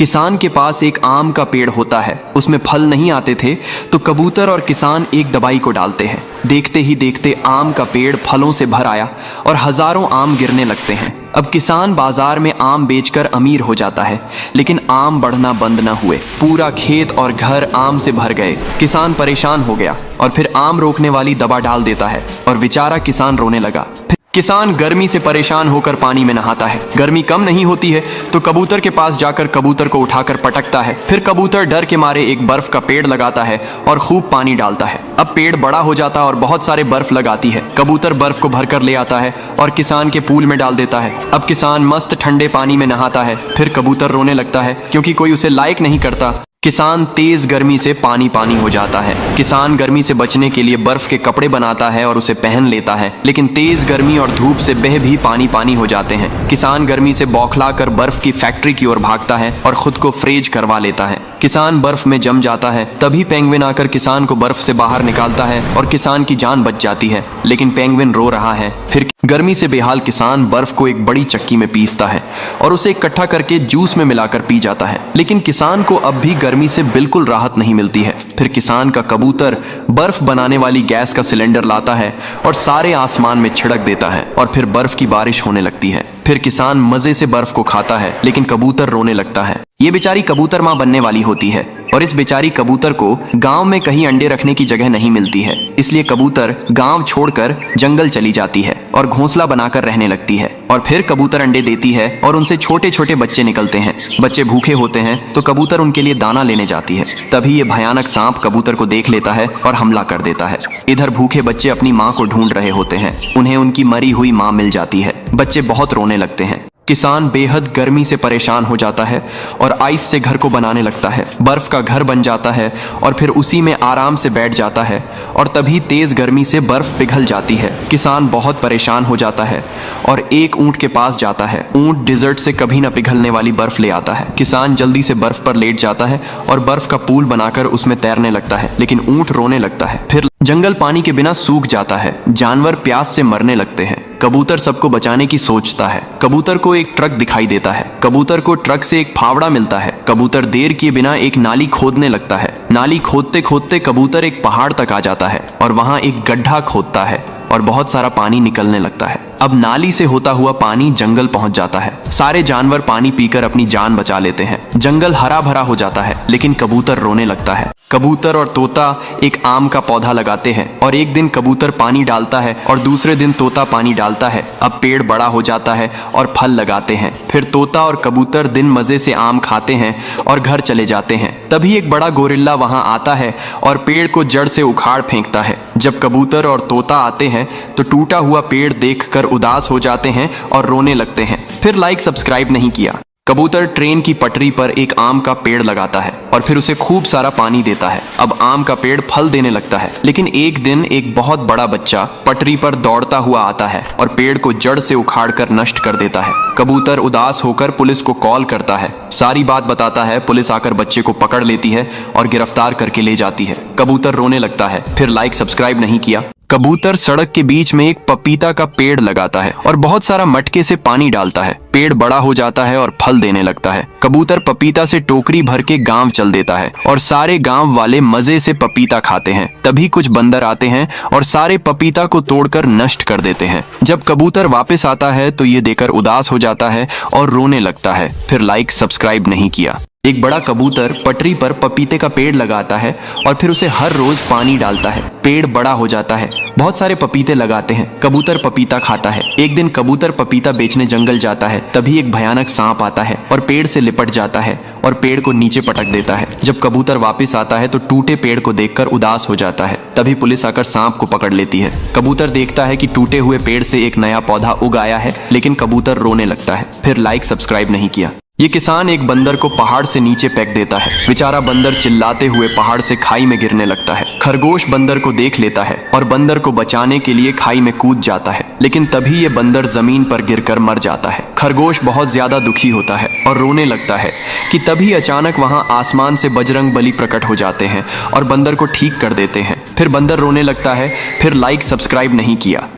किसान के पास एक आम का पेड़ होता है, उसमें फल नहीं आते थे तो कबूतर और किसान एक दवाई को डालते हैं। देखते ही देखते आम का पेड़ फलों से भर आया और हजारों आम गिरने लगते हैं। अब किसान बाजार में आम बेचकर अमीर हो जाता है, लेकिन आम बढ़ना बंद न हुए। पूरा खेत और घर आम से भर गए। किसान परेशान हो गया और फिर आम रोकने वाली दवा डाल देता है और बेचारा किसान रोने लगा। किसान गर्मी से परेशान होकर पानी में नहाता है। गर्मी कम नहीं होती है तो कबूतर के पास जाकर कबूतर को उठाकर पटकता है। फिर कबूतर डर के मारे एक बर्फ का पेड़ लगाता है और खूब पानी डालता है। अब पेड़ बड़ा हो जाता और बहुत सारे बर्फ लगाती है। कबूतर बर्फ को भरकर ले आता है और किसान के पूल में डाल देता है। अब किसान मस्त ठंडे पानी में नहाता है। फिर कबूतर रोने लगता है क्योंकि कोई उसे लायक नहीं करता। किसान तेज गर्मी से पानी पानी हो जाता है। किसान गर्मी से बचने के लिए बर्फ के कपड़े बनाता है और उसे पहन लेता है, लेकिन तेज गर्मी और धूप से वह भी पानी पानी हो जाते हैं। किसान गर्मी से बौखलाकर बर्फ की फैक्ट्री की ओर भागता है और खुद को फ्रीज करवा लेता है। किसान बर्फ में जम जाता है। तभी पेंगुइन आकर किसान को बर्फ से बाहर निकालता है और किसान की जान बच जाती है, लेकिन पेंगुइन रो रहा है। फिर गर्मी से बेहाल किसान बर्फ को एक बड़ी चक्की में पीसता है और उसे इकट्ठा करके जूस में मिलाकर पी जाता है, लेकिन किसान को अब भी गर्मी से बिल्कुल राहत नहीं मिलती है। फिर किसान का कबूतर बर्फ बनाने वाली गैस का सिलेंडर लाता है और सारे आसमान में छिड़क देता है और फिर बर्फ की बारिश होने लगती है। फिर किसान मजे से बर्फ को खाता है, लेकिन कबूतर रोने लगता है। ये बेचारी कबूतर माँ बनने वाली होती है और इस बेचारी कबूतर को गांव में कहीं अंडे रखने की जगह नहीं मिलती है, इसलिए कबूतर गांव छोड़कर जंगल चली जाती है और घोंसला बनाकर रहने लगती है। और फिर कबूतर अंडे देती है और उनसे छोटे छोटे बच्चे निकलते हैं। बच्चे भूखे होते हैं तो कबूतर उनके लिए दाना लेने जाती है। तभी ये भयानक सांप कबूतर को देख लेता है और हमला कर देता है। इधर भूखे बच्चे अपनी माँ को ढूंढ रहे होते हैं। उन्हें उनकी मरी हुई माँ मिल जाती है। बच्चे बहुत रोने लगते हैं। किसान बेहद गर्मी से परेशान हो जाता है और आइस से घर को बनाने लगता है। बर्फ का घर बन जाता है और फिर उसी में आराम से बैठ जाता है और तभी तेज गर्मी से बर्फ पिघल जाती है। किसान बहुत परेशान हो जाता है और एक ऊंट के पास जाता है। ऊंट डिजर्ट से कभी न पिघलने वाली बर्फ ले आता है। किसान जल्दी से बर्फ पर लेट जाता है और बर्फ का पूल बनाकर उसमें तैरने लगता है, लेकिन ऊंट रोने लगता है। फिर जंगल पानी के बिना सूख जाता है। जानवर प्यास से मरने लगते हैं। कबूतर सबको बचाने की सोचता है। कबूतर को एक ट्रक दिखाई देता है। कबूतर को ट्रक से एक फावड़ा मिलता है। कबूतर देर किए बिना एक नाली खोदने लगता है। नाली खोदते खोदते कबूतर एक पहाड़ तक आ जाता है और वहां एक गड्ढा खोदता है और बहुत सारा पानी निकलने लगता है। अब नाली से होता हुआ पानी जंगल पहुंच जाता है। सारे जानवर पानी पीकर अपनी जान बचा लेते हैं। जंगल हरा भरा हो जाता है, लेकिन कबूतर रोने लगता है। कबूतर और तोता एक आम का पौधा लगाते हैं और एक दिन कबूतर पानी डालता है और दूसरे दिन तोता पानी डालता है। अब पेड़ बड़ा हो जाता है और फल लगाते हैं। फिर तोता और कबूतर दिन मजे से आम खाते हैं और घर चले जाते हैं। तभी एक बड़ा गोरिल्ला वहां आता है और पेड़ को जड़ से उखाड़ फेंकता है। जब कबूतर और तोता आते हैं तो टूटा हुआ पेड़ देखकर उदास हो जाते हैं और रोने लगते हैं। फिर लाइक सब्सक्राइब नहीं किया। कबूतर ट्रेन की पटरी पर एक आम का पेड़ लगाता है और फिर उसे खूब सारा पानी देता है। अब आम का पेड़ फल देने लगता है, लेकिन एक दिन एक बहुत बड़ा बच्चा पटरी पर दौड़ता हुआ आता है और पेड़ को जड़ से उखाड़कर नष्ट कर देता है। कबूतर उदास होकर पुलिस को कॉल करता है, सारी बात बताता है। पुलिस आकर बच्चे को पकड़ लेती है और गिरफ्तार करके ले जाती है। कबूतर रोने लगता है। फिर लाइक सब्सक्राइब नहीं किया। कबूतर सड़क के बीच में एक पपीता का पेड़ लगाता है और बहुत सारा मटके से पानी डालता है। पेड़ बड़ा हो जाता है और फल देने लगता है। कबूतर पपीता से टोकरी भर के गांव चल देता है और सारे गांव वाले मजे से पपीता खाते हैं। तभी कुछ बंदर आते हैं और सारे पपीता को तोड़कर नष्ट कर देते हैं। जब कबूतर वापस आता है तो ये देखकर उदास हो जाता है और रोने लगता है। फिर लाइक सब्सक्राइब नहीं किया। एक बड़ा कबूतर पटरी पर पपीते का पेड़ लगाता है और फिर उसे हर रोज पानी डालता है। पेड़ बड़ा हो जाता है। बहुत सारे पपीते लगाते हैं। कबूतर पपीता खाता है। एक दिन कबूतर पपीता बेचने जंगल जाता है। तभी एक भयानक सांप आता है और पेड़ से लिपट जाता है और पेड़ को नीचे पटक देता है। जब कबूतर वापस आता है तो टूटे पेड़ को देखकर उदास हो जाता है। तभी पुलिस आकर सांप को पकड़ लेती है। कबूतर देखता है कि टूटे हुए पेड़ से एक नया पौधा उग आया है, लेकिन कबूतर रोने लगता है। फिर लाइक सब्सक्राइब नहीं किया। ये किसान एक बंदर को पहाड़ से नीचे फेंक देता है। बेचारा बंदर चिल्लाते हुए पहाड़ से खाई में गिरने लगता है। खरगोश बंदर को देख लेता है और बंदर को बचाने के लिए खाई में कूद जाता है, लेकिन तभी ये बंदर जमीन पर गिरकर मर जाता है। खरगोश बहुत ज्यादा दुखी होता है और रोने लगता है कि तभी अचानक वहां आसमान से बजरंग बली प्रकट हो जाते हैं और बंदर को ठीक कर देते हैं। फिर बंदर रोने लगता है। फिर लाइक सब्सक्राइब नहीं किया।